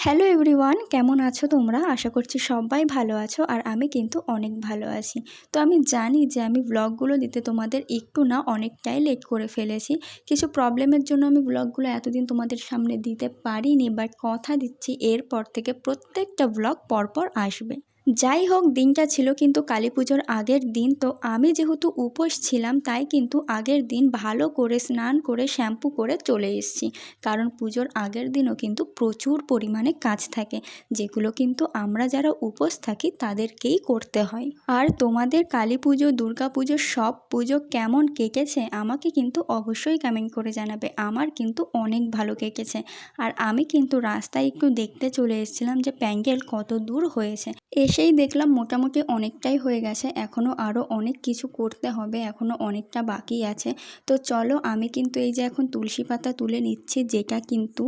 Hello everyone, কেমন আছো তোমরা? আশা করছি সবাই ভালো আছো আর আমি কিন্তু অনেক ভালো আছি। তো আমি জানি যে আমি ব্লগগুলো দিতে তোমাদের একটু না অনেকটাই লেট করে ফেলেছি। কিছু প্রবলেমের জন্য আমি ব্লগগুলো এতদিন তোমাদের সামনে দিতে পারিনি, বাট কথা দিচ্ছি এরপর থেকে প্রত্যেকটা ব্লগ পরপর আসবে। যাই হোক, দিনটা ছিল কিন্তু কালী পুজোর আগের দিন। তো আমি যেহেতু উপোস ছিলাম তাই কিন্তু আগের দিন ভালো করে স্নান করে শ্যাম্পু করে চলে এসেছি, কারণ পুজোর আগের দিনও কিন্তু প্রচুর পরিমাণে কাজ থাকে, যেগুলো কিন্তু আমরা যারা উপোস থাকি তাদেরকেই করতে হয়। আর তোমাদের কালী পুজো, দুর্গা পুজো, সব পুজো কেমন কেটেছে আমাকে কিন্তু অবশ্যই কমেন্ট করে জানাবে। আমার কিন্তু অনেক ভালো কেটেছে। আর আমি কিন্তু রাস্তায় একটু দেখতে চলে এসেছিলাম যে প্যান্ডেল কত দূর হয়েছে। এসেই দেখলাম মোটামুটি অনেকটাই হয়ে গেছে, এখনও আরও অনেক কিছু করতে হবে, এখনও অনেকটা বাকি আছে। তো চলো, আমি কিন্তু এই যে এখন তুলসী পাতা তুলে নিচ্ছি, যেটা কিন্তু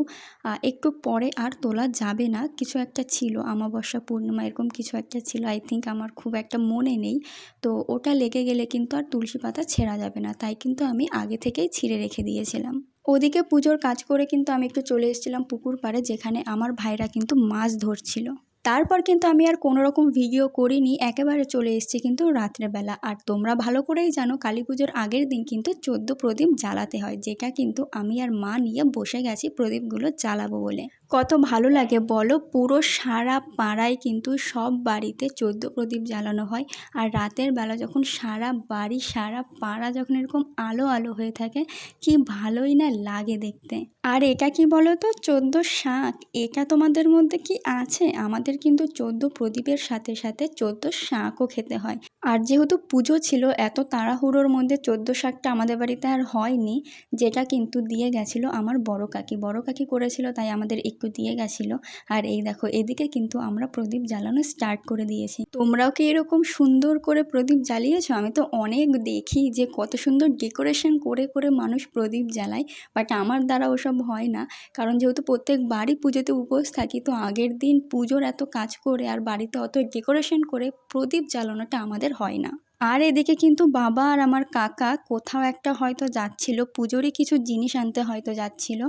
একটু পরে আর তোলা যাবে না। কিছু একটা ছিল, অমাবস্যা পূর্ণিমা এরকম কিছু একটা ছিল, আই থিঙ্ক, আমার খুব একটা মনে নেই। তো ওটা লেগে গেলে কিন্তু আর তুলসী পাতা ছেঁড়া যাবে না, তাই কিন্তু আমি আগে থেকেই ছিঁড়ে রেখে দিয়েছিলাম। ওদিকে পুজোর কাজ করে কিন্তু আমি একটু চলে এসেছিলাম পুকুর পাড়ে, যেখানে আমার ভাইরা কিন্তু মাছ ধরছিল। তারপর কিন্তু আমি আর কোনো রকম ভিডিও করিনি, একেবারে চলে এসেছি কিন্তু রাত্রেবেলা। আর তোমরা ভালো করেই জানো কালী পুজোর আগের দিন কিন্তু 14 প্রদীপ জ্বালাতে হয়, যেটা কিন্তু আমি আর মা নিয়ে বসে গেছি প্রদীপগুলো জ্বালাবো বলে। কত ভালো লাগে বলো, পুরো সারা পাড়ায় কিন্তু সব বাড়িতে 14 প্রদীপ জ্বালানো হয়। আর রাতের বেলা যখন সারা বাড়ি সারা পাড়া যখন এরকম আলো আলো হয়ে থাকে, কি ভালোই না লাগে দেখতে। আর এটা কি বলো তো, 14 শাঁখ, এটা তোমাদের মধ্যে কি আছে? আমাদের কিন্তু 14 প্রদীপের সাথে সাথে 14 শাঁখও খেতে হয়। আর যেহেতু পুজো ছিল, এত তাড়াহুড়োর মধ্যে 14 শাঁখটা আমাদের বাড়িতে আর হয়নি, যেটা কিন্তু দিয়ে গেছিলো আমার বড় কাকি করেছিল, তাই আমাদের একটু দিয়ে গেছিলো। আর এই দেখো, এদিকে কিন্তু আমরা প্রদীপ জ্বালানো স্টার্ট করে দিয়েছি। তোমরাও কি এরকম সুন্দর করে প্রদীপ জ্বালিয়েছো? আমি তো অনেক দেখি যে কত সুন্দর ডেকোরেশন করে করে মানুষ প্রদীপ জ্বালায়, বাট আমার দ্বারা ওসব হয় না। কারণ যেহেতু প্রত্যেকবারই পুজোতে উপোস থাকি, তো আগের দিন পুজোর এত কাজ করে আর বাড়িতে অত ডেকোরেশন করে প্রদীপ জ্বালানোটা আমাদের হয় না। আর এদিকে কিন্তু বাবা আর আমার কাকা কোথাও একটা হয়তো যাচ্ছিল, পুজোরই কিছু জিনিস আনতে হয়তো যাচ্ছিল।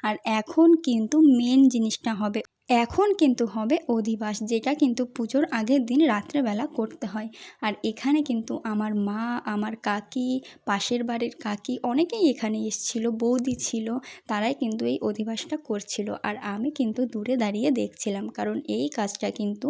আর এখন কিন্তু মেন জিনিসটা হবে, এখন কিন্তু হবে অধিবাস, যেটা কিন্তু পুজোর আগের দিন রাত্রেবেলা করতে হয়। আর এখানে কিন্তু আমার মা, আমার কাকি, পাশের বাড়ির কাকি, অনেকেই এখানে এসেছিল, বৌদি ছিল, তারাই কিন্তু এই অধিবাসটা করছিল। আর আমি কিন্তু দূরে দাঁড়িয়ে দেখছিলাম, কারণ এই কাজটা কিন্তু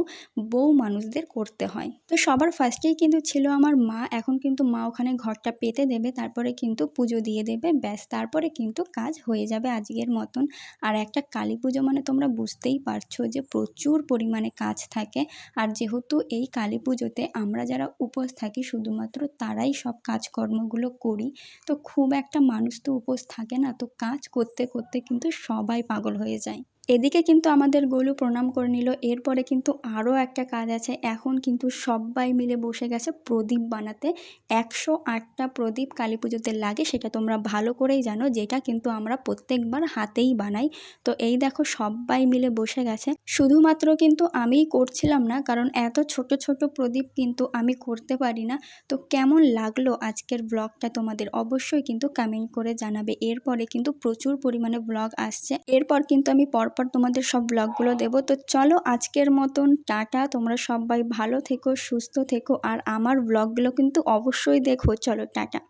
বউ মানুষদের করতে হয়। তো সবার ফার্স্টেই কিন্তু ছিল আমার মা। এখন কিন্তু মা ওখানে ঘরটা পেতে দেবে, তারপরে কিন্তু পুজো দিয়ে দেবে, ব্যাস, তারপরে কিন্তু কাজ হয়ে যাবে আজকের মতন। আর একটা কালী পুজো মানে তোমরা বুঝতেই পারছো যে প্রচুর পরিমাণে কাজ থাকে। আর যেহেতু এই কালী পুজোতে আমরা যারা উপোস থাকি শুধুমাত্র তারাই সব কাজকর্মগুলো করি, তো খুব একটা মানুষ তো উপোস থাকে না, তো কাজ করতে করতে কিন্তু সবাই পাগল হয়ে যায়। এদিকে কিন্তু আমাদের গোলু প্রণাম করে নিল। এরপরে কিন্তু আরও একটা কাজ আছে, এখন কিন্তু সবাই মিলে বসে গেছে প্রদীপ বানাতে। 108টা প্রদীপ কালী পুজোতে লাগে, সেটা তোমরা ভালো করেই জানো, যেটা কিন্তু আমরা প্রত্যেকবার হাতেই বানাই। তো এই দেখো, সবাই মিলে বসে গেছে। শুধুমাত্র কিন্তু আমিই করছিলাম না, কারণ এত ছোট ছোট প্রদীপ কিন্তু আমি করতে পারি না। তো কেমন লাগলো আজকের ব্লগটা তোমাদের অবশ্যই কিন্তু কমেন্ট করে জানাবে। এরপরে কিন্তু প্রচুর পরিমাণে ব্লগ আসছে, এরপর কিন্তু আমি পরপর তোমাদের সব ব্লগগুলো দেবো। তো চলো, আজকের মতন টাটা, তোমরা সবাই ভালো থেকো, সুস্থ থেকো, আর আমার ব্লগগুলো কিন্তু অবশ্যই দেখো। চলো, টাটা।